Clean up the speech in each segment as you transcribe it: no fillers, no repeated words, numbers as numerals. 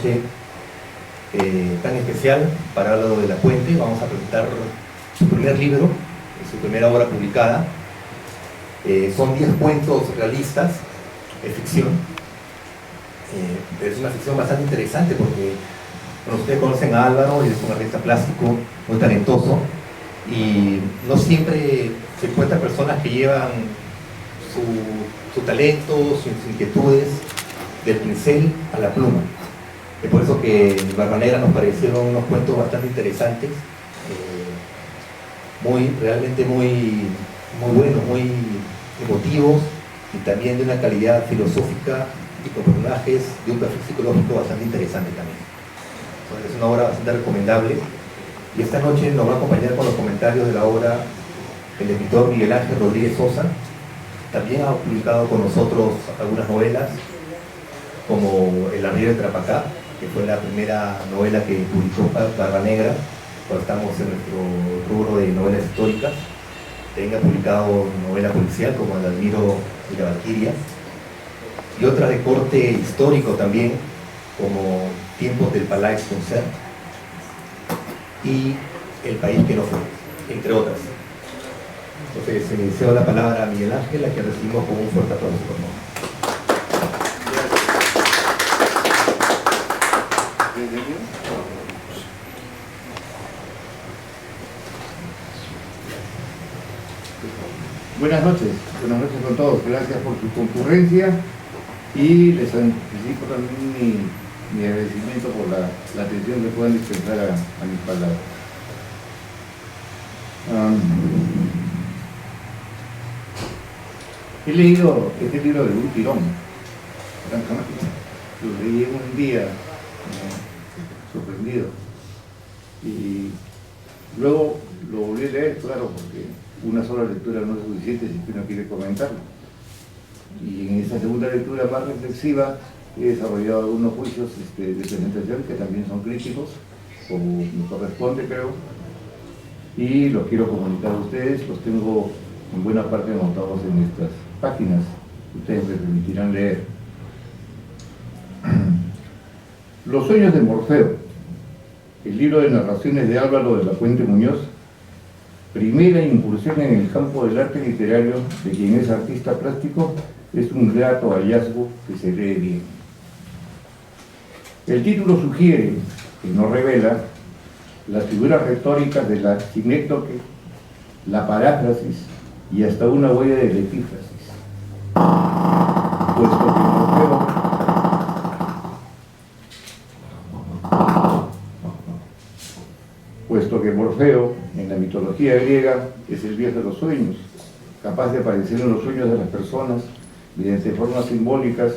noche tan especial para lo de La Puente. Vamos a presentar su primer libro, su primera obra publicada. Son 10 cuentos realistas, es ficción. Es una ficción bastante interesante porque ustedes conocen a Álvaro, él es un artista plástico muy talentoso y no siempre se encuentran personas que llevan su talento, sus inquietudes del pincel a la pluma. Es por eso que en Barba Negra nos parecieron unos cuentos bastante interesantes, realmente muy buenos, muy emotivos y también de una calidad filosófica y con personajes de un perfil psicológico bastante interesante también. Entonces, es una obra bastante recomendable y esta noche nos va a acompañar con los comentarios de la obra el escritor Miguel Ángel Rodríguez Sosa. También ha publicado con nosotros algunas novelas como El arriero de Trapacá, que fue la primera novela que publicó Barba Negra cuando estamos en nuestro rubro de novelas históricas. También ha publicado novela policial como El Admiro y la Valquiria, y otras de corte histórico también, como Tiempos del Palais Concert y El país que no fue, entre otras. Entonces, cedo la palabra a Miguel Ángel, a quien recibimos con un fuerte aplauso, por favor. Buenas noches con todos, gracias por su concurrencia y les anticipo también mi agradecimiento por la atención que puedan dispensar a mis palabras. He leído este libro de un tirón, francamente. Lo leí en un día, sorprendido, y luego lo volví a leer, claro, porque una sola lectura no es suficiente si uno quiere comentarlo. Y en esta segunda lectura más reflexiva he desarrollado algunos juicios de presentación que también son críticos, como me corresponde, creo, y los quiero comunicar a ustedes. Los tengo en buena parte anotados en estas páginas, ustedes me permitirán leer. Los sueños de Morfeo, el libro de narraciones de Álvaro de la Puente Muñoz, primera incursión en el campo del arte literario de quien es artista plástico, es un grato hallazgo que se lee bien. El título sugiere, que no revela, las figuras retóricas de la sinécdoque, la paráfrasis y hasta una huella de la epífrasis, puesto que Morfeo, en la mitología griega, es el dios de los sueños, capaz de aparecer en los sueños de las personas mediante formas simbólicas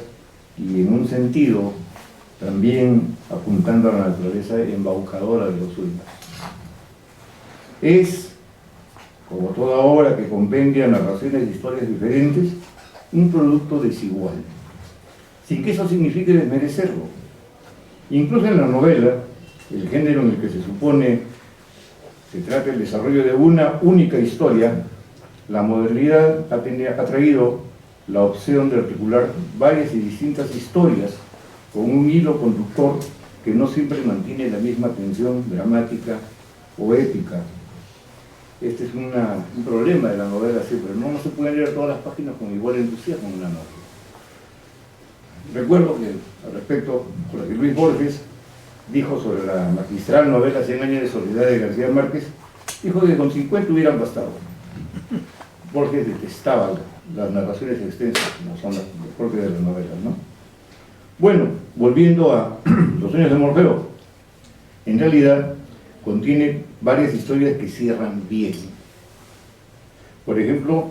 y en un sentido también apuntando a la naturaleza embaucadora de los sueños. Es, como toda obra que compendia narraciones de historias diferentes, un producto desigual, sin que eso signifique desmerecerlo. Incluso en la novela, el género en el que se supone se trata del desarrollo de una única historia, la modernidad ha traído la opción de articular varias y distintas historias con un hilo conductor que no siempre mantiene la misma tensión dramática o épica. Este es un problema de la novela siempre, no se pueden leer todas las páginas con igual entusiasmo en una novela. Recuerdo que al respecto, Jorge Luis Borges dijo sobre la magistral novela 100 años de soledad de García Márquez, dijo que con 50 hubieran bastado. Borges detestaba las narraciones extensas, como son las propias de las novelas, ¿no? Bueno, volviendo a Los sueños de Morfeo, en realidad contiene varias historias que cierran bien. Por ejemplo,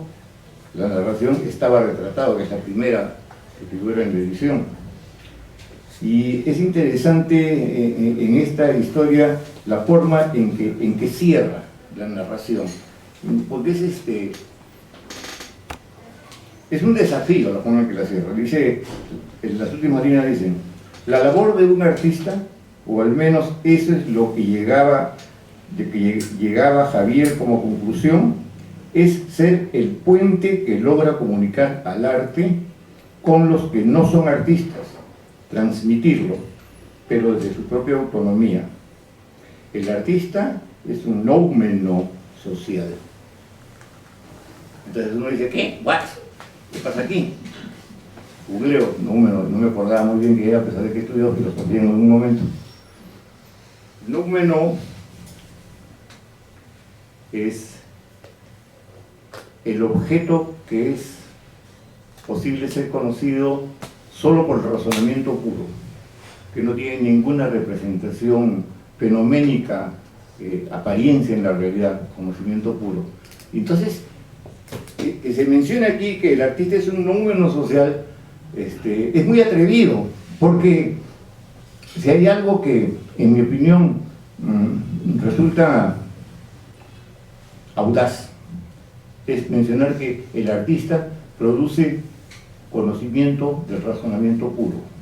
la narración Estaba retratado, que es la primera que figura en la edición. Y es interesante en esta historia la forma en que cierra la narración, porque es un desafío la forma en que la cierra. Dice, en las últimas líneas dicen: la labor de un artista, o al menos eso es lo que llegaba Javier como conclusión, es ser el puente que logra comunicar al arte con los que no son artistas, transmitirlo, pero desde su propia autonomía. El artista es un noumeno social. Entonces uno dice, ¿qué? ¿What? ¿Qué pasa aquí? Googleo, no me acordaba muy bien que era, a pesar de que estudió filosofía en algún momento. Noumeno es el objeto que es posible ser conocido solo por el razonamiento puro, que no tiene ninguna representación fenoménica, apariencia en la realidad, conocimiento puro. Entonces, que se menciona aquí que el artista es un noumeno social, es muy atrevido, porque si hay algo que, en mi opinión, resulta audaz, es mencionar que el artista produce conocimiento del razonamiento puro.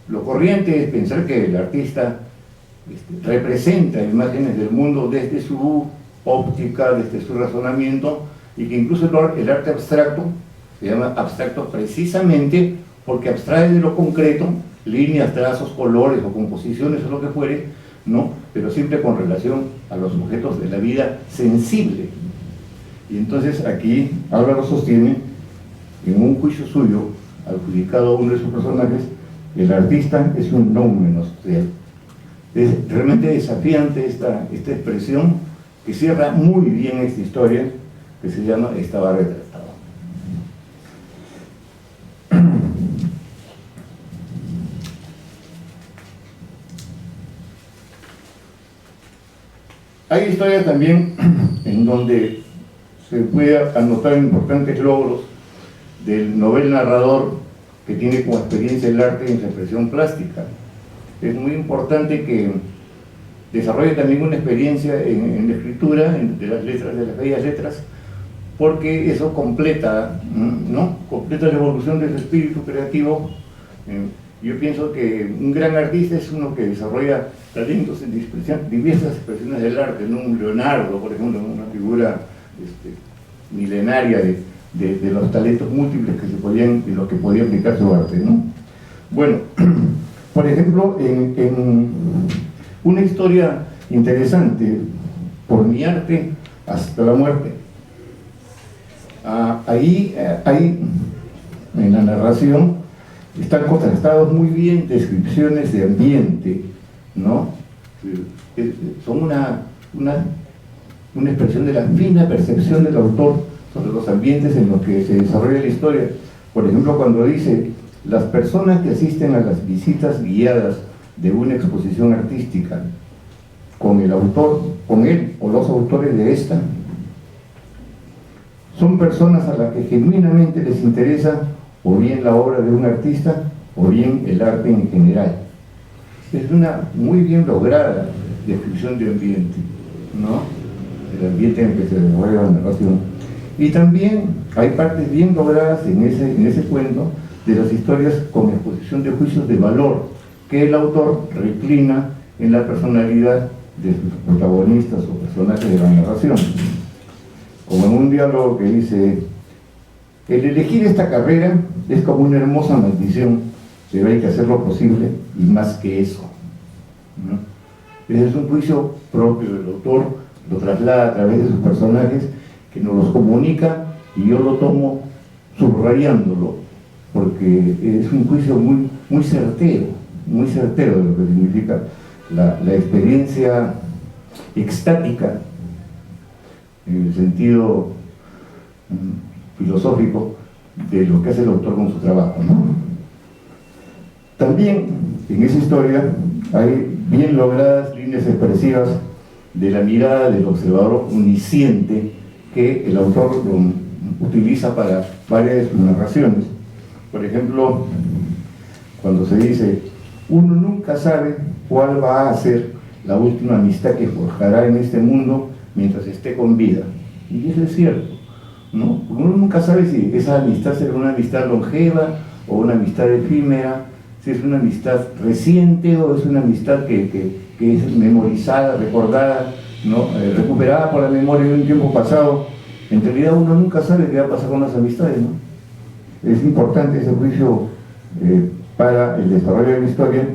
Lo corriente es pensar que el artista representa imágenes del mundo desde su óptica, desde su razonamiento, y que incluso el arte abstracto se llama abstracto precisamente porque abstrae de lo concreto líneas, trazos, colores o composiciones o lo que fuere, ¿no? Pero siempre con relación a los objetos de la vida sensible. Y entonces aquí Álvaro sostiene, en un juicio suyo, adjudicado a uno de sus personajes, el artista es un noumeno social. Es realmente desafiante esta expresión que cierra muy bien esta historia que se llama Estaba retratado. Hay historias también en donde se puede anotar importantes logros del novel narrador que tiene como experiencia el arte en su expresión plástica. Es muy importante que desarrolle también una experiencia en la escritura, de las letras, de las bellas letras, porque eso completa, ¿no? Completa la evolución de su espíritu creativo. Yo pienso que un gran artista es uno que desarrolla talentos en diversas expresiones del arte, ¿no? Un Leonardo, por ejemplo, una figura milenaria de los talentos múltiples que se podían, de los que podía aplicar su arte, ¿no? Bueno, por ejemplo, en una historia interesante, Por mi arte hasta la muerte, ahí en la narración están contrastados muy bien descripciones de ambiente, ¿no? Son una expresión de la fina percepción del autor sobre los ambientes en los que se desarrolla la historia. Por ejemplo, cuando dice: las personas que asisten a las visitas guiadas de una exposición artística con el autor, con él o los autores de esta, son personas a las que genuinamente les interesa o bien la obra de un artista o bien el arte en general. Es una muy bien lograda descripción de ambiente, ¿no? El ambiente en el que se desarrolla la narración. Y también hay partes bien logradas en ese cuento de las historias con exposición de juicios de valor que el autor reclina en la personalidad de sus protagonistas o personajes de la narración. Como en un diálogo que dice: el elegir esta carrera es como una hermosa maldición, pero hay que hacer lo posible y más que eso, ¿no? Ese es un juicio propio del autor, lo traslada a través de sus personajes, que nos los comunica, y yo lo tomo subrayándolo, porque es un juicio muy certero de lo que significa la experiencia extática, en el sentido filosófico de lo que hace el autor con su trabajo, ¿no? También en esa historia hay bien logradas líneas expresivas de la mirada del observador omnisciente que el autor utiliza para varias de sus narraciones. Por ejemplo, cuando se dice: uno nunca sabe cuál va a ser la última amistad que forjará en este mundo mientras esté con vida. Y eso es cierto, ¿no? Uno nunca sabe si esa amistad será una amistad longeva o una amistad efímera, si es una amistad reciente o es una amistad que es memorizada, recordada, ¿no? Recuperada por la memoria de un tiempo pasado. En realidad uno nunca sabe qué va a pasar con las amistades, ¿no? es importante ese juicio para el desarrollo de la historia.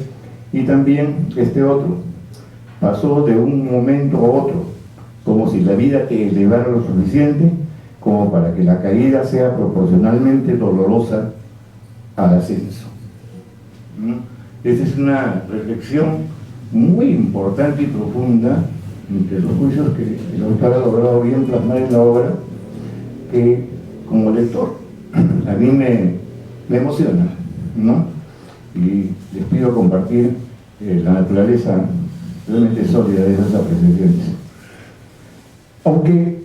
Y también este otro pasó de un momento a otro, como si la vida te elevara lo suficiente como para que la caída sea proporcionalmente dolorosa al ascenso. Esa es una reflexión muy importante y profunda entre los juicios que el autor ha logrado bien plasmar en la obra, que como lector a mí me emociona, ¿no? Y les pido compartir la naturaleza realmente sólida de esas apreciaciones. Aunque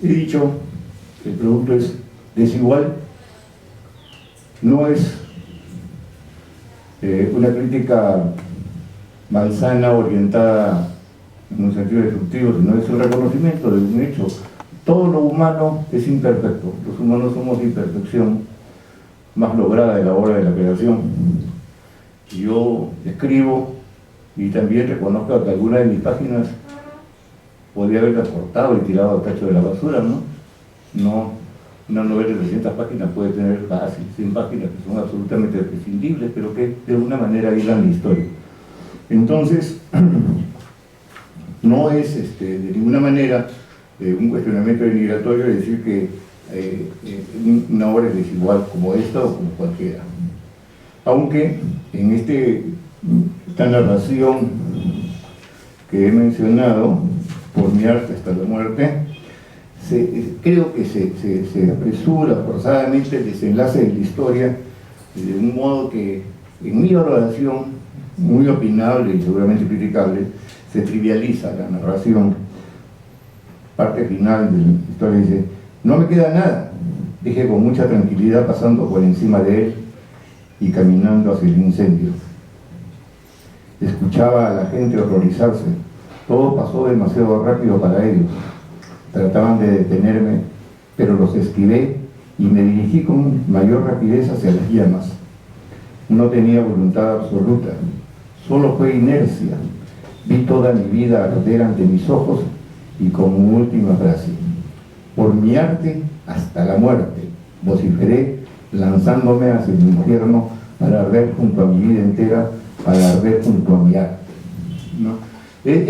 he dicho que el producto es desigual, no es una crítica malsana orientada en un sentido destructivo, sino es un reconocimiento de un hecho. Todo lo humano es imperfecto, los humanos somos imperfección más lograda de la obra de la creación. Yo escribo y también reconozco que algunas de mis páginas podría haberlas cortado y tirado al tacho de la basura, ¿no? Una novela de 300 páginas puede tener fácil 100 páginas que son absolutamente prescindibles, pero que de alguna manera hilan la historia. Entonces, no es de ninguna manera un cuestionamiento denigratorio de decir que una obra es desigual como esta o como cualquiera. Aunque en esta narración que he mencionado, Por mi arte hasta la muerte, creo que se apresura forzadamente el desenlace de la historia de un modo que, en mi valoración, muy opinable y seguramente criticable, se trivializa la narración. Parte final de la historia dice: no me queda nada, dije con mucha tranquilidad pasando por encima de él y caminando hacia el incendio. Escuchaba a la gente horrorizarse. Todo pasó demasiado rápido para ellos. Trataban de detenerme, pero los esquivé y me dirigí con mayor rapidez hacia las llamas. No tenía voluntad absoluta, solo fue inercia. Vi toda mi vida arder ante mis ojos y como última frase: por mi arte hasta la muerte, vociferé, lanzándome hacia el infierno para arder junto a mi vida entera, para arder junto a mi arte, ¿no? Es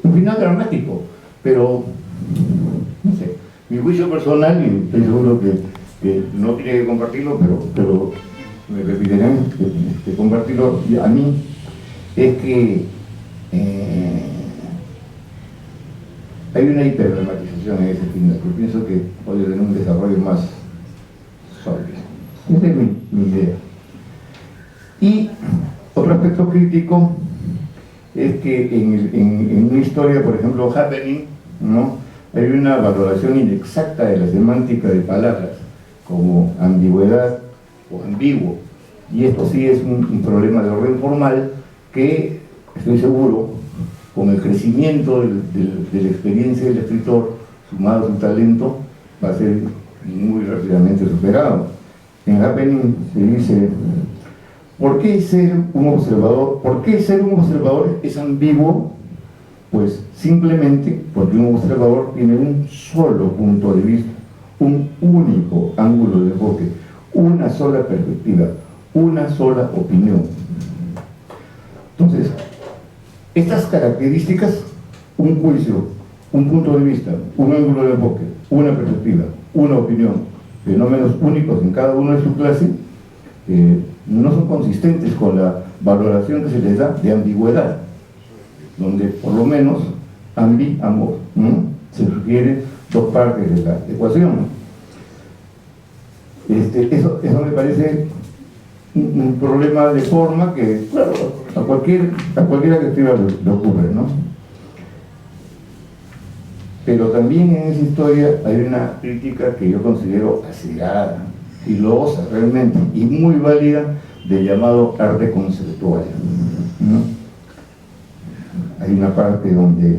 un final dramático, pero no sé, mi juicio personal, y estoy seguro que no tiene que compartirlo, pero me repetirán que compartirlo a mí, es que hay una hiperdramatización en ese final. Yo pienso que puede tener un desarrollo más sólido. Esa es mi idea. Y otro aspecto crítico es que en una historia, por ejemplo, Happening, ¿no?, hay una valoración inexacta de la semántica de palabras, como ambigüedad o ambiguo. Y esto sí es un problema de orden formal que, estoy seguro, con el crecimiento de la experiencia del escritor, sumado a su talento, va a ser muy rápidamente superado. En Happening se dice: ¿por qué ser un observador es ambiguo? Pues simplemente porque un observador tiene un solo punto de vista, un único ángulo de enfoque, una sola perspectiva, una sola opinión. Entonces, estas características, un juicio, un punto de vista, un ángulo de enfoque, una perspectiva, una opinión, fenómenos únicos en cada uno de su clase, no son consistentes con la valoración que se les da de ambigüedad, donde por lo menos amor, se sugieren dos partes de la ecuación. Eso me parece un problema de forma que, claro, a cualquiera que escriba le ocurre, ¿no? Pero también en esa historia hay una crítica que yo considero acerada, filosa realmente, y muy válida, del llamado arte conceptual, ¿no? Hay una parte donde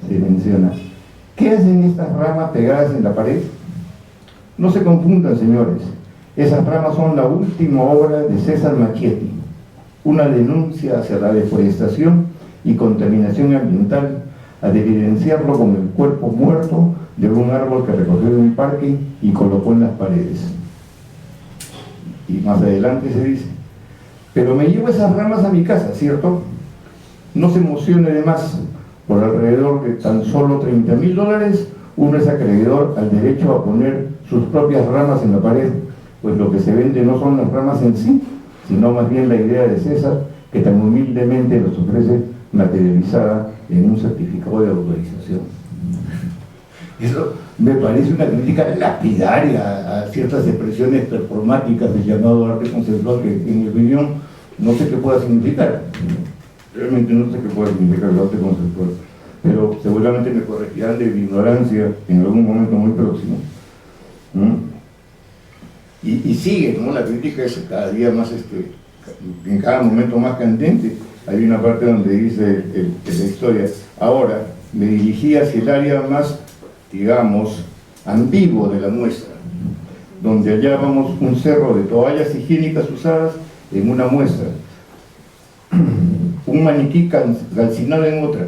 se menciona: ¿qué hacen estas ramas pegadas en la pared? No se confundan, señores, esas ramas son la última obra de César Machietti, una denuncia hacia la deforestación y contaminación ambiental, al evidenciarlo con el cuerpo muerto de un árbol que recogió de un parque y colocó en las paredes. Y más adelante se dice: pero me llevo esas ramas a mi casa, ¿cierto? No se emocione de más. Por alrededor de tan solo $30.000, uno es acreedor al derecho a poner sus propias ramas en la pared, pues lo que se vende no son las ramas en sí, sino más bien la idea de César, que tan humildemente los ofrece materializada en un certificado de autorización. Eso me parece una crítica lapidaria a ciertas expresiones performáticas del llamado arte conceptual, que en mi opinión no sé qué pueda significar. Realmente no sé qué pueda significar el arte conceptual, pero seguramente me corregirán de mi ignorancia en algún momento muy próximo. Y sigue, ¿no? La crítica es cada día más, en cada momento más candente. Hay una parte donde dice la historia: ahora me dirigí hacia el área más, digamos, ambiguo de la muestra, donde hallábamos un cerro de toallas higiénicas usadas en una muestra, un maniquí calcinado en otra,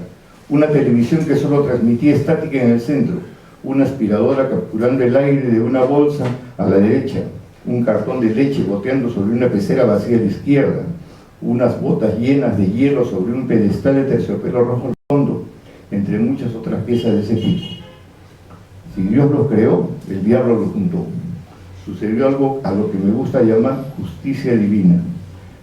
una televisión que solo transmitía estática en el centro, una aspiradora capturando el aire de una bolsa a la derecha, un cartón de leche goteando sobre una pecera vacía a la izquierda, unas botas llenas de hielo sobre un pedestal de terciopelo rojo al fondo, entre muchas otras piezas de ese tipo. Si Dios los creó, el diablo los juntó. Sucedió algo a lo que me gusta llamar justicia divina.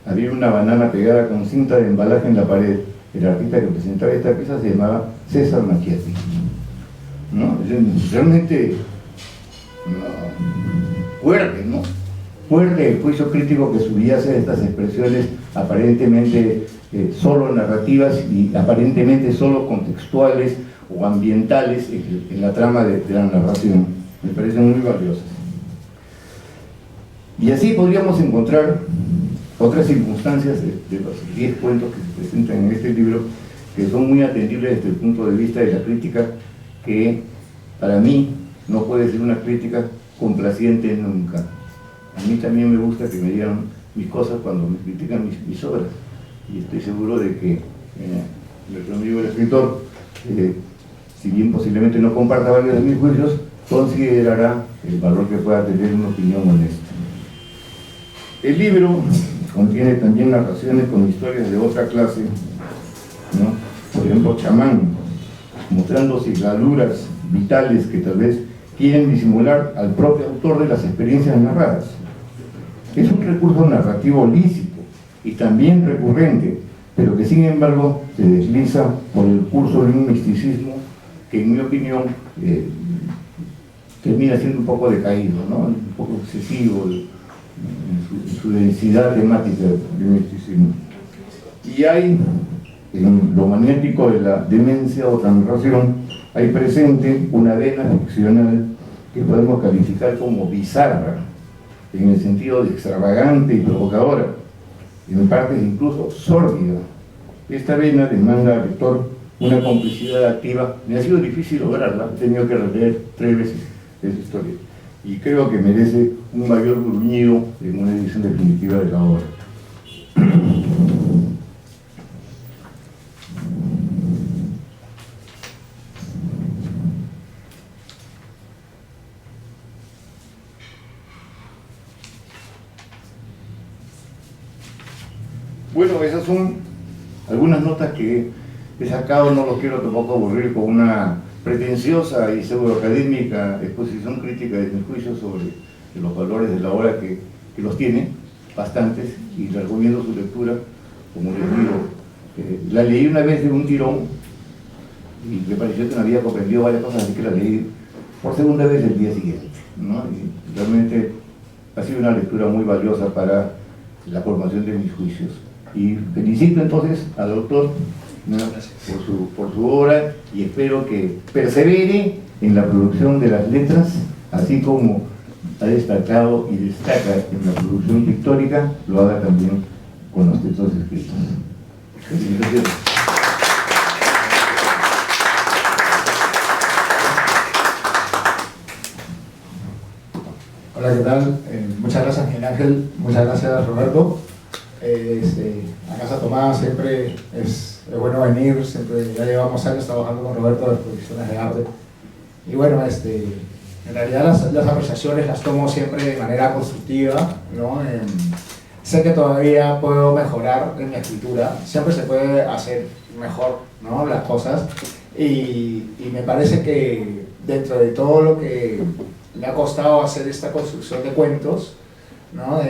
Había una banana pegada con cinta de embalaje en la pared. El artista que presentaba esta pieza se llamaba César Macchiati, ¿no? Es realmente fuerte, ¿no? Fuerte el juicio crítico que subyace de estas expresiones aparentemente solo narrativas y aparentemente solo contextuales o ambientales en la trama de la narración. Me parecen muy valiosas. Y así podríamos encontrar otras circunstancias de los 10 cuentos que se presentan en este libro, que son muy atendibles desde el punto de vista de la crítica, que para mí no puede ser una crítica complaciente nunca. A mí también me gusta que me digan mis cosas cuando me critican mis obras, y estoy seguro de que nuestro amigo el escritor, si bien posiblemente no comparta varios de mis juicios, considerará el valor que pueda tener una opinión honesta. El libro contiene también narraciones con historias de otra clase, ¿no? Por ejemplo, Chamán, mostrando cigaduras vitales que tal vez quieren disimular al propio autor de las experiencias narradas. Es un recurso narrativo lícito y también recurrente, pero que sin embargo se desliza por el curso de un misticismo que en mi opinión termina siendo un poco decaído, ¿no? Un poco excesivo en su densidad temática del misticismo. Y hay, en lo magnético de la demencia o transración, hay presente una vena ficcional que podemos calificar como bizarra, en el sentido de extravagante y provocadora, en partes incluso sórdida. Esta vena demanda al lector una complicidad activa. Me ha sido difícil lograrla, he tenido que releer 3 veces esa historia, y creo que merece un mayor gruñido en una edición definitiva de la obra. Bueno, esas son algunas notas que he sacado. No los quiero tampoco aburrir con una pretenciosa y pseudoacadémica exposición crítica de mis juicios sobre los valores de la obra, que los tiene bastantes, y les recomiendo su lectura. Como les digo, la leí una vez de un tirón y me pareció que no había comprendido varias cosas, así que la leí por segunda vez el día siguiente, ¿no? Y realmente ha sido una lectura muy valiosa para la formación de mis juicios. Y felicito entonces al autor, ¿no?, por su obra, y espero que persevere en la producción de las letras, así como ha destacado y destaca en la producción pictórica, lo haga también con los textos escritos. Felicitaciones. Hola, ¿qué tal? Muchas gracias, Miguel Ángel. Muchas gracias, Roberto. A Casa Tomás siempre es bueno venir. Siempre ya llevamos años trabajando con Roberto en las producciones de arte. y bueno, en realidad las apreciaciones las tomo siempre de manera constructiva, ¿no? Sé que todavía puedo mejorar en mi escritura, siempre se puede hacer mejor, ¿no? Las cosas, y me parece que dentro de todo lo que me ha costado hacer esta construcción de cuentos, ¿no?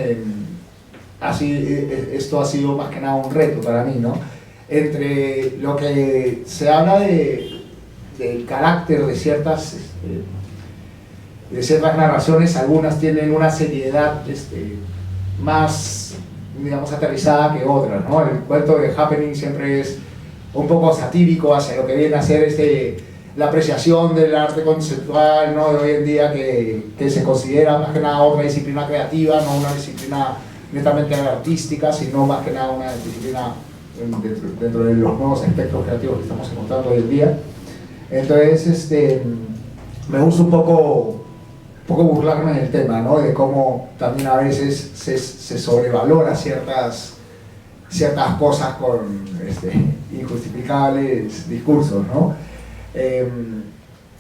Esto ha sido más que nada un reto para mí, ¿no? Entre lo que se habla del carácter de ciertas narraciones, algunas tienen una seriedad más, digamos, aterrizada que otras, ¿no? El cuento de Happening siempre es un poco satírico hacia lo que viene a ser la apreciación del arte conceptual, ¿no? De hoy en día, que se considera más que nada otra disciplina creativa, no una disciplina netamente artística, sino más que nada una disciplina dentro de los nuevos espectros creativos que estamos encontrando hoy en día. Entonces, me gusta un poco burlarme del tema, ¿no? De cómo también a veces se sobrevalora ciertas cosas con injustificables discursos, ¿no?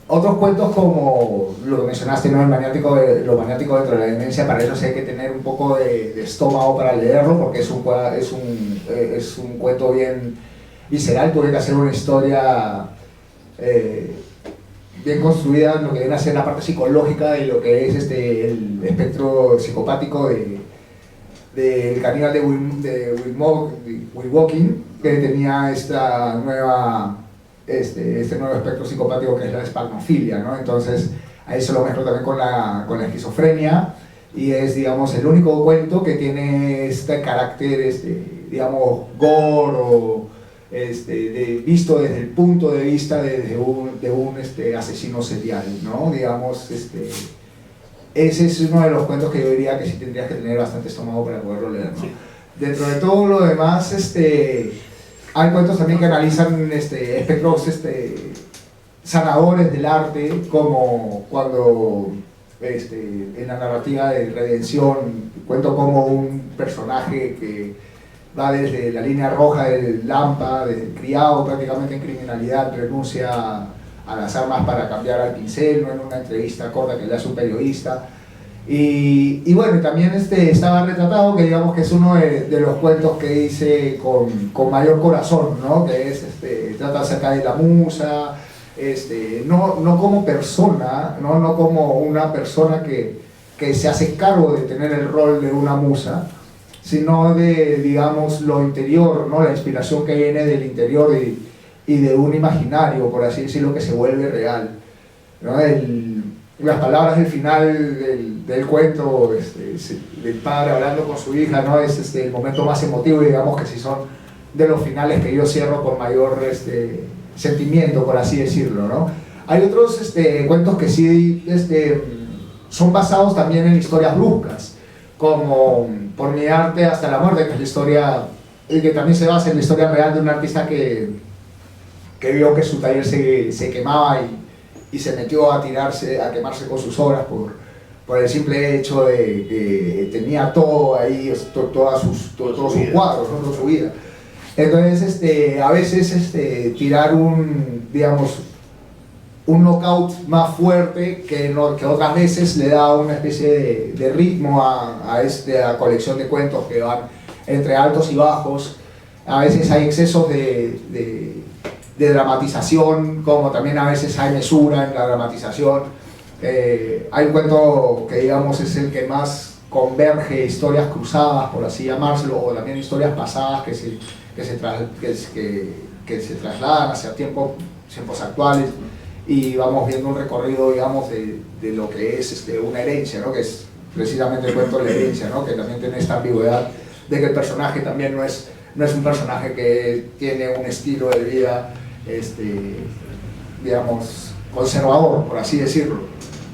Otros cuentos, como lo que mencionaste, ¿no? Lo maniático dentro de la demencia, para eso sí hay que tener un poco de estómago para leerlo, porque es un cuento bien visceral. Tuve que hacer una historia bien construida en lo que viene a ser la parte psicológica de lo que es el espectro psicopático del caníbal de Wilwaking, que tenía este nuevo espectro psicopático, que es la espagnofilia, ¿no? Entonces ahí se lo mezclo también con la esquizofrenia, y es, digamos, el único cuento que tiene este carácter, digamos, gore, o visto desde el punto de vista de un asesino serial, ¿no? Digamos, ese es uno de los cuentos que yo diría que sí tendrías que tener bastante estómago para poderlo leer, ¿no? Sí. Dentro de todo lo demás, hay cuentos también que analizan espectros sanadores del arte, como cuando en la narrativa de Redención cuento como un personaje que va desde la línea roja del Lampa, desde el criado prácticamente en criminalidad, renuncia a las armas para cambiar al pincel, ¿no? En una entrevista corta que le hace un periodista. Y bueno, también estaba retratado, que digamos que es uno de los cuentos que hice con mayor corazón, ¿no? Que es, trata acerca de la musa, no como persona, no como una persona que se hace cargo de tener el rol de una musa, sino de, digamos, lo interior, ¿no? La inspiración que viene del interior y de un imaginario, por así decirlo, que se vuelve real, ¿no? Las palabras del final del cuento, del padre hablando con su hija, ¿no? Es el momento más emotivo, digamos que sí son de los finales que yo cierro con mayor sentimiento, por así decirlo, ¿no? Hay otros cuentos que sí son basados también en historias bruscas, como Por mi arte hasta la muerte, que es la historia, y que también se basa en la historia real de un artista que vio que su taller se quemaba y se metió a quemarse con sus obras por el simple hecho de que tenía todo ahí, todos sus cuadros, ¿no? Toda su vida. Entonces, a veces tirar un knockout más fuerte que otras veces le da una especie de ritmo a la colección de cuentos que van entre altos y bajos. A veces hay excesos de dramatización, como también a veces hay mesura en la dramatización. Hay un cuento que, digamos, es el que más converge historias cruzadas, por así llamárselo, o también historias pasadas que se trasladan hacia tiempos actuales, y vamos viendo un recorrido, digamos, de lo que es una herencia, ¿no? Que es precisamente el cuento de la herencia, ¿no? Que también tiene esta ambigüedad de que el personaje también no es un personaje que tiene un estilo de vida, digamos, conservador, por así decirlo,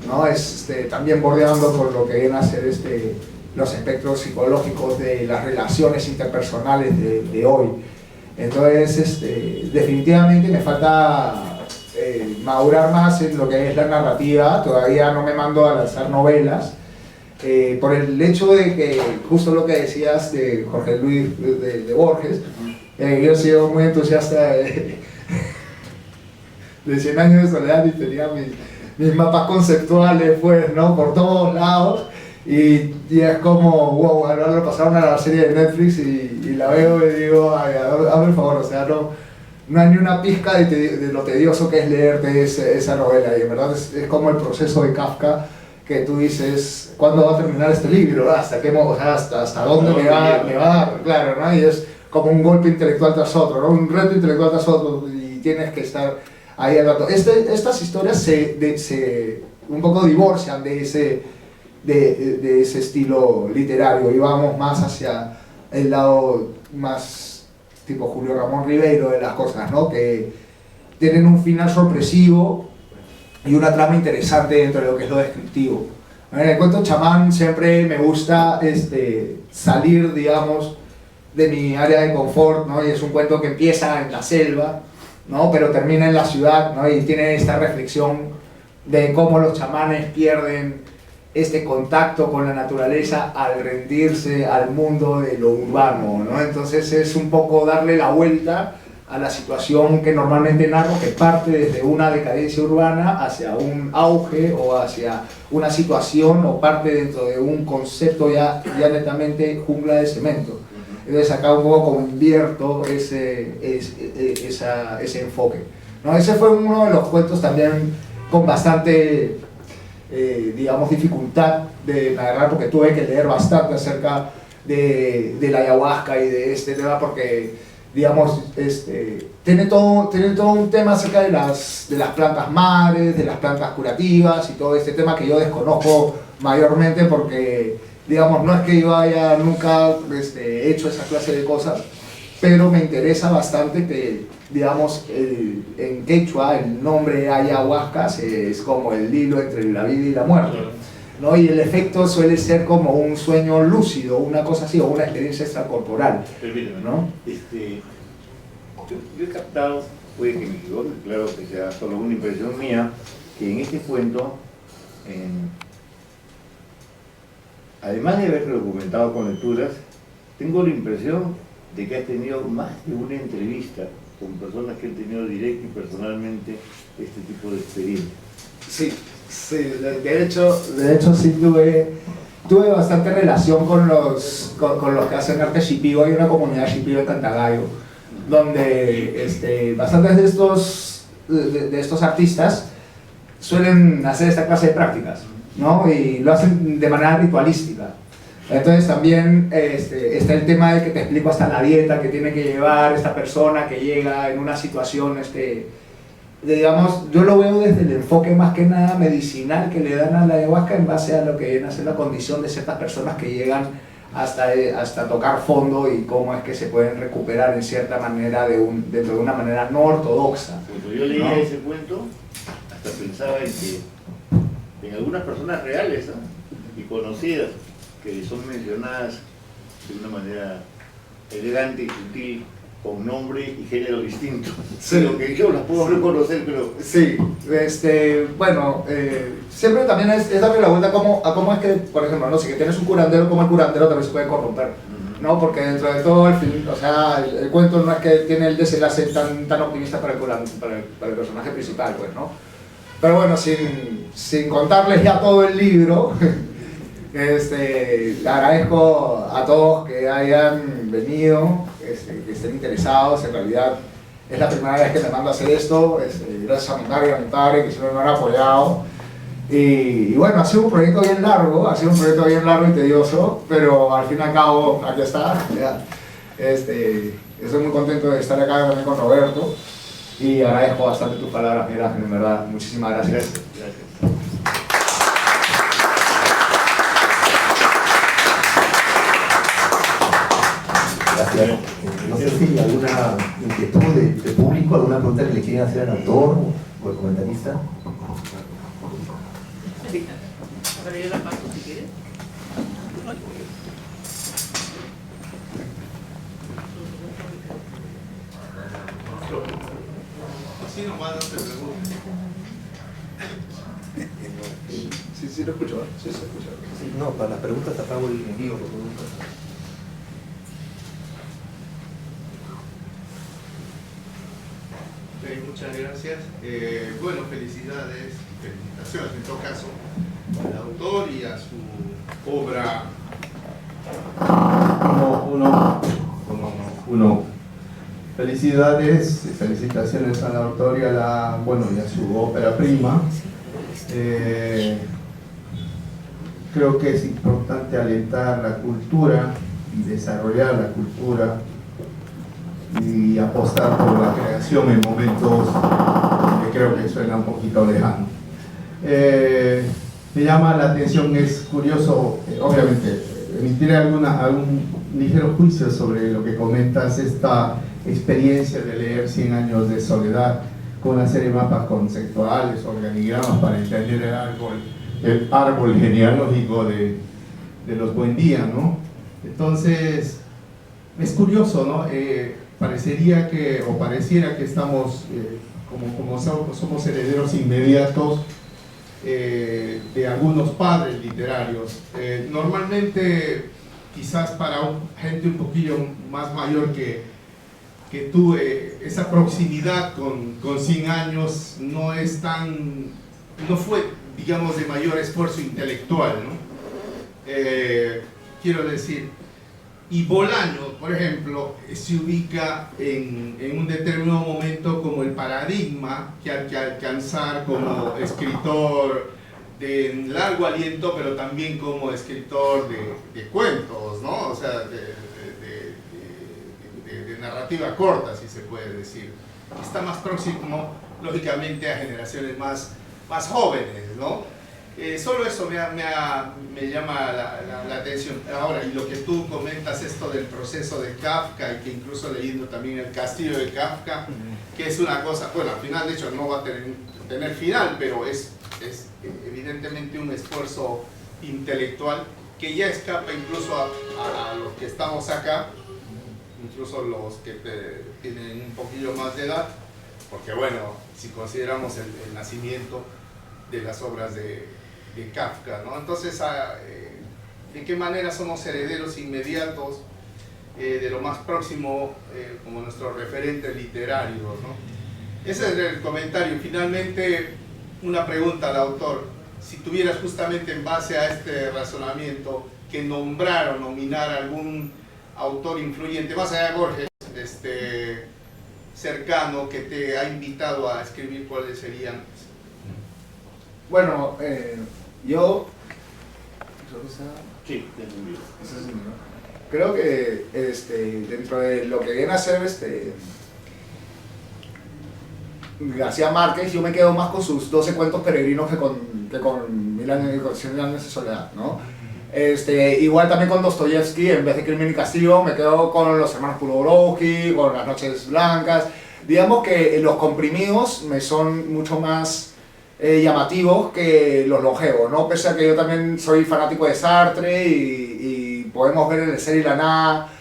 ¿no? Es también bordeando con lo que vienen a ser los espectros psicológicos de las relaciones interpersonales de hoy. Entonces, definitivamente me falta madurar más en lo que es la narrativa. Todavía no me mando a lanzar novelas, por el hecho de que, justo lo que decías de Jorge Luis de Borges, yo he sido muy entusiasta de 100 años de soledad, y tenía mis mapas conceptuales, pues, ¿no? Por todos lados. Y es como, wow, ahora lo pasaron a la serie de Netflix y la veo y digo, ay, hazme el favor, o sea, no hay ni una pizca de lo tedioso que es leerte esa novela. Y en verdad es como el proceso de Kafka, que tú dices, ¿cuándo va a terminar este libro? ¿Hasta qué modo? O sea, ¿hasta dónde me va a dar? Claro, ¿no? Y es como un golpe intelectual tras otro, ¿no? Un reto intelectual tras otro, y tienes que estar ahí al rato. Estas historias se un poco divorcian de ese estilo literario y vamos más hacia el lado más tipo Julio Ramón Ribeiro de las cosas, ¿no? Que tienen un final sorpresivo y una trama interesante dentro de lo que es lo descriptivo. En el cuento chamán siempre me gusta salir, digamos, de mi área de confort, ¿no? Y es un cuento que empieza en la selva, ¿no? Pero termina en la ciudad, ¿no? Y tiene esta reflexión de cómo los chamanes pierden este contacto con la naturaleza al rendirse al mundo de lo urbano, ¿no? Entonces es un poco darle la vuelta a la situación que normalmente narro, que parte desde una decadencia urbana hacia un auge o hacia una situación, o parte dentro de un concepto ya netamente jungla de cemento. Entonces acá un poco como invierto ese enfoque, ¿no? Ese fue uno de los cuentos también con bastante digamos, dificultad de narrar, porque tuve que leer bastante acerca de la ayahuasca y de este tema, porque, digamos, tiene todo un tema acerca de las plantas madres, de las plantas curativas y todo este tema que yo desconozco mayormente, porque, digamos, no es que yo haya nunca hecho esa clase de cosas, pero me interesa bastante que, digamos, en quechua el nombre ayahuasca es como el hilo entre la vida y la muerte, ¿no? Y el efecto suele ser como un sueño lúcido, una cosa así, o una experiencia extracorporal. Permíteme, ¿no? Yo he captado, puede que me equivoque, claro que sea solo una impresión mía, que en este cuento, además de haberlo documentado con lecturas, tengo la impresión de que has tenido más de una entrevista con personas que han tenido directo y personalmente este tipo de experiencia. Sí, de hecho sí tuve bastante relación con los que hacen arte shipibo. Hay una comunidad shipibo en Cantagallo, donde bastantes de estos artistas suelen hacer esta clase de prácticas, ¿no? Y lo hacen de manera ritualística. Entonces también está el tema de que te explico hasta la dieta que tiene que llevar esta persona que llega en una situación, digamos, yo lo veo desde el enfoque más que nada medicinal que le dan a la ayahuasca en base a lo que viene a ser la condición de ciertas personas que llegan hasta tocar fondo y cómo es que se pueden recuperar en cierta manera dentro de una manera no ortodoxa. Cuando yo leía ese cuento, hasta pensaba en que en algunas personas reales, ¿no? Y conocidas, que son mencionadas de una manera elegante y sutil, con nombre y género distinto. Sí. Lo que yo las puedo reconocer, pero... Sí, bueno, siempre también es darle la vuelta a cómo es que, por ejemplo, no sé, que tienes un curandero, como el curandero también se puede corromper, ¿no? Porque dentro de todo, el cuento no es que tiene el desenlace tan optimista para el personaje principal, pues, ¿no? Pero bueno, sin contarles ya todo el libro, le agradezco a todos que hayan venido, que estén interesados. En realidad es la primera vez que me mando a hacer esto, gracias a mi madre y a mi padre que siempre me han apoyado. Y bueno, ha sido un proyecto bien largo, y tedioso, pero al fin y al cabo aquí está. Ya. Estoy muy contento de estar acá también con Roberto y agradezco bastante tus palabras, Miguel Ángel, en verdad. Muchísimas gracias. Gracias. Gracias. No sé si alguna inquietud de público, alguna pregunta que le quieran hacer al autor o al comentarista. Sí. Pero yo la paso si quieres. Así nomás no te preguntes. Sí, lo escucho, sí, se escucha. Sí, no, para las preguntas apago el envío. Por favor. Muchas gracias. Bueno, felicidades. felicitaciones en todo caso al autor y a su obra. Felicidades, felicitaciones al autor y a su ópera prima. Creo que es importante alentar la cultura y desarrollar la cultura y apostar por la creación en momentos que creo que suena un poquito lejano. Me llama la atención, es curioso, obviamente, emitir algún ligero juicio sobre lo que comentas, esta experiencia de leer 100 años de soledad con una serie de mapas conceptuales, organigramas para entender el árbol genealógico de los Buendía, ¿no? Entonces, es curioso, ¿no? Pareciera que estamos, como somos herederos inmediatos de algunos padres literarios. Normalmente, quizás para gente un poquillo más mayor que tú, esa proximidad con 100 años no fue, digamos, de mayor esfuerzo intelectual, ¿no? Quiero decir, y Bolaño, por ejemplo, se ubica en un determinado momento como el paradigma que hay que alcanzar como escritor de largo aliento, pero también como escritor de cuentos, ¿no? O sea, de narrativa corta, si se puede decir. Está más próximo, lógicamente, a generaciones más jóvenes, ¿no? Solo eso me llama la atención. Ahora, y lo que tú comentas, esto del proceso de Kafka, y que incluso leyendo también El Castillo de Kafka, que es una cosa, bueno, al final de hecho no va a tener final, pero es evidentemente un esfuerzo intelectual que ya escapa incluso a los que estamos acá, incluso los que tienen un poquillo más de edad, porque bueno, si consideramos el nacimiento de las obras de Kafka, ¿no? Entonces, ¿de qué manera somos herederos inmediatos de lo más próximo como nuestros referentes literarios, ¿no? Ese es el comentario. Finalmente, una pregunta al autor. Si tuvieras justamente en base a este razonamiento que nombrar o nominar algún autor influyente, más allá de Borges, cercano, que te ha invitado a escribir, ¿cuáles serían? Bueno, yo creo que dentro de lo que viene a ser García Márquez, yo me quedo más con sus 12 cuentos peregrinos que con 1000 años y con 100 años de soledad, ¿no? Igual también con Dostoyevsky, en vez de Crimen y Castigo, me quedo con Los hermanos Pulgorovsky, con Las noches blancas. Digamos que los comprimidos me son mucho más llamativos que los longevos, ¿no? Pese a que yo también soy fanático de Sartre y podemos ver en El ser y la nada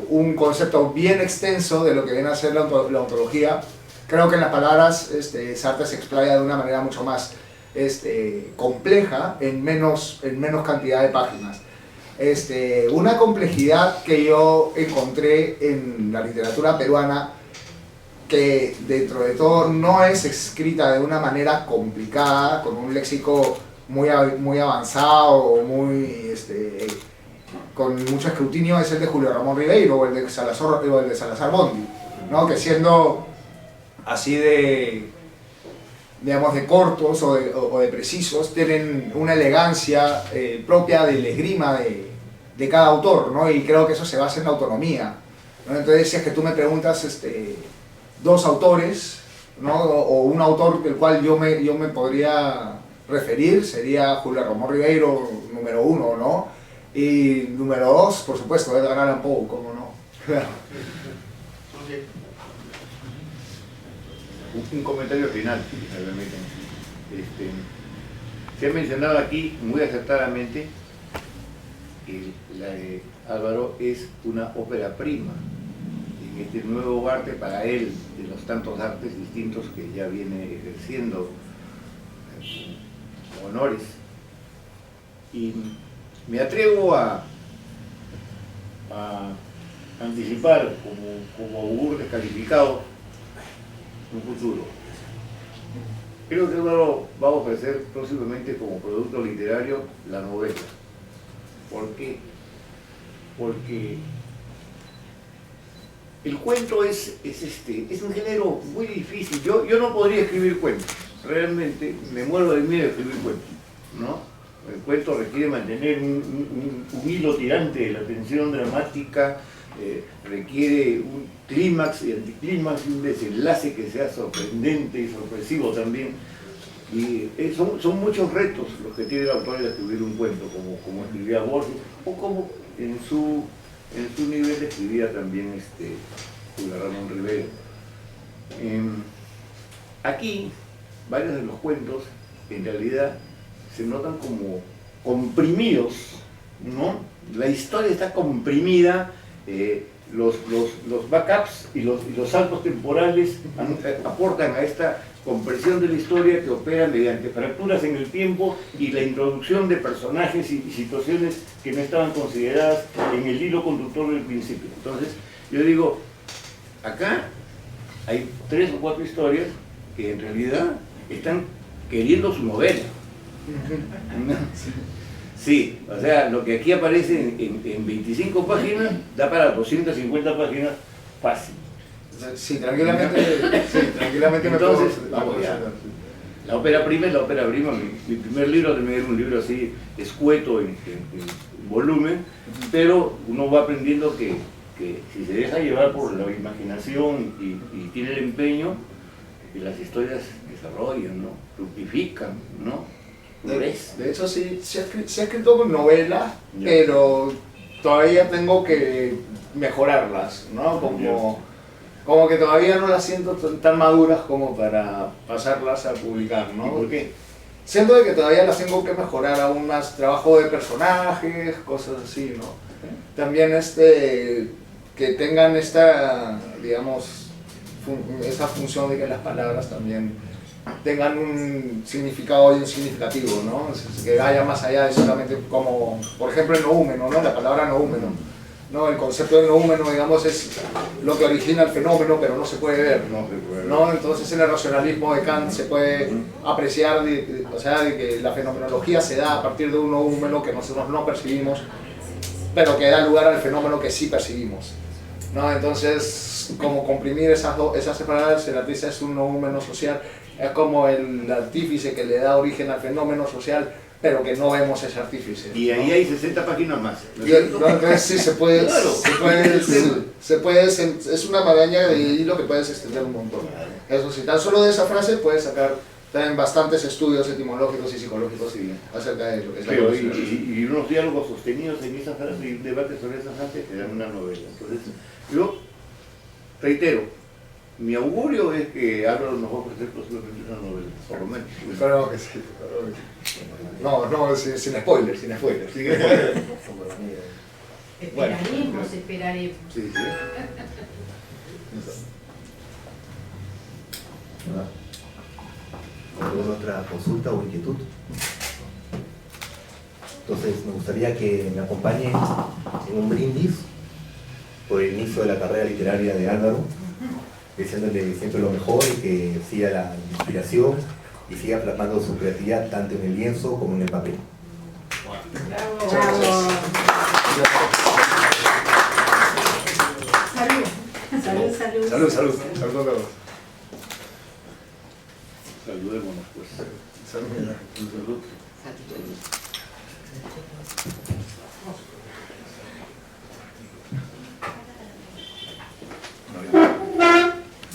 un concepto bien extenso de lo que viene a ser la ontología. Creo que en las palabras Sartre se explaya de una manera mucho más compleja en menos cantidad de páginas. Una complejidad que yo encontré en la literatura peruana, que dentro de todo no es escrita de una manera complicada, con un léxico muy avanzado, con mucho escrutinio, es el de Julio Ramón Ribeiro o el de Salazar Bondi, ¿no? Que siendo así de cortos o de precisos, tienen una elegancia propia del esgrima de cada autor, ¿no? Y creo que eso se basa en la autonomía, ¿no? Entonces, si es que tú me preguntas dos autores, ¿no? O un autor del cual yo me podría referir, sería Julio Ramón Ribeiro, número 1, ¿no? Y número 2, por supuesto, Edgar Allan Poe, ¿cómo no? Un comentario final, si me permiten. Se ha mencionado aquí muy acertadamente que la de Álvaro es una ópera prima en este nuevo arte para él, de los tantos artes distintos que ya viene ejerciendo honores. Y me atrevo a anticipar como augur descalificado un futuro. Creo que uno va a ofrecer próximamente como producto literario la novela. ¿Por qué? Porque el cuento es un género muy difícil. Yo no podría escribir cuentos. Realmente me muero de miedo de escribir cuentos, ¿no? El cuento requiere mantener un hilo tirante de la tensión dramática, requiere un clímax y anticlímax y un desenlace que sea sorprendente y sorpresivo también. Y son muchos retos los que tiene el autor de escribir un cuento, como escribía Borges, o como en su nivel escribía también Julio Ramón Rivera. Aquí, varios de los cuentos, en realidad, se notan como comprimidos, ¿no? La historia está comprimida, los backups y los saltos temporales aportan a esta compresión de la historia que opera mediante fracturas en el tiempo y la introducción de personajes y situaciones que no estaban consideradas en el hilo conductor del principio. Entonces, yo digo, acá hay 3 o 4 historias que en realidad están queriendo su novela. Sí, o sea, lo que aquí aparece en 25 páginas da para 250 páginas fácil. Sí, tranquilamente Entonces, me vamos puedo... ya. La ópera prima es la ópera prima. Mi primer libro también era un libro así, escueto en volumen, pero uno va aprendiendo que si se deja llevar por la imaginación y tiene el empeño, las historias desarrollan, ¿no? Fructifican, ¿no? De hecho, sí he escrito con novelas, pero todavía tengo que mejorarlas, ¿no? Como que todavía no las siento tan maduras como para pasarlas a publicar, ¿no? ¿Y por qué? Siento de que todavía las tengo que mejorar aún más, trabajo de personajes, cosas así, ¿no? También que tengan esta, digamos, esa función de que las palabras también tengan un significado y un significativo, ¿no? Que vaya más allá de solamente como, por ejemplo, el noúmeno, ¿no? La palabra noúmeno, ¿no? El concepto de noúmeno, digamos, es lo que origina el fenómeno, pero no se puede ver, ¿no? Entonces, en el racionalismo de Kant se puede apreciar, o sea, de que la fenomenología se da a partir de un noúmeno que nosotros no percibimos, pero que da lugar al fenómeno que sí percibimos, ¿no? Entonces, como comprimir esas separadas, el artista es un noúmeno social, es como el artífice que le da origen al fenómeno social, pero que no vemos ese artífice. Y ahí, ¿no? Hay 60 páginas más. Entonces sí, se puede, Claro. es una maraña de hilo que puedes extender un montón. Eso sí, tan solo de esa frase puedes sacar también bastantes estudios etimológicos y psicológicos acerca de lo que es la evolución. Y unos diálogos sostenidos en esa frase y un debate sobre esa frase que dan una novela. Entonces, yo reitero, mi augurio es que Álvaro nos va a ofrecer posiblemente una novela, por lo menos. Claro que sí. No, sin spoilers. Esperaremos. Sí. ¿Alguna otra consulta o inquietud? Entonces me gustaría que me acompañen en un brindis por el inicio de la carrera literaria de Álvaro, deseándole siempre lo mejor y que siga la inspiración y siga plasmando su creatividad tanto en el lienzo como en el papel. Bravo. Salud. Salud. Saludémonos, pues. Salud.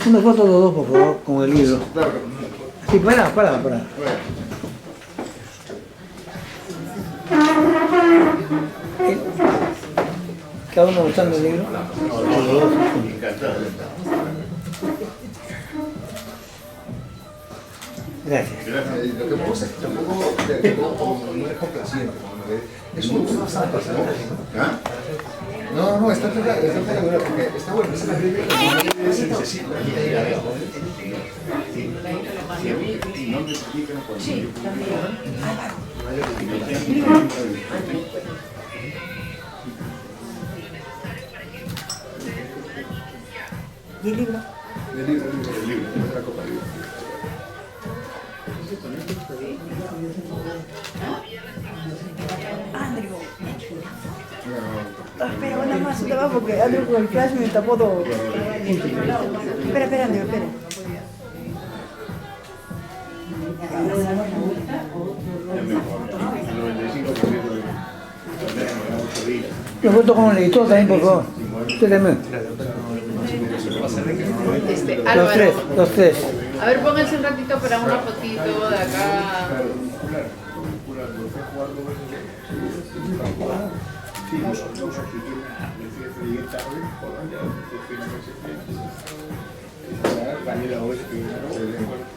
Una foto de los dos, por favor, con el libro. Sí, para. ¿Cada uno usando el libro? Encantado. Gracias. Lo que me gusta es que tampoco no es complaciente. Es un gusto bastante. No, está espectacular, porque está bueno, esa es la primera que se necesita. Sí, también. ¿Y el libro? El libro, la copa del libro. Espera, una más, otra más, porque ando con el flash y me tapó todo. Espera, espera, Andrew, espera. Lo voto con el editor también, por favor. Usted también. Álvaro, Los tres. a ver, pónganse un ratito para una fotito de acá.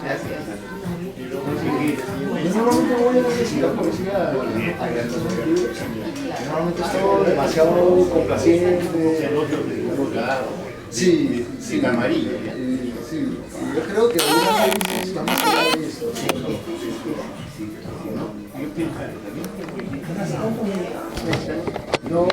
Gracias. Yo normalmente voy a la universidad, normalmente estoy demasiado complaciente. Sí, Sin amarilla. sí. Yo creo que algunas veces está más allá de esto. No,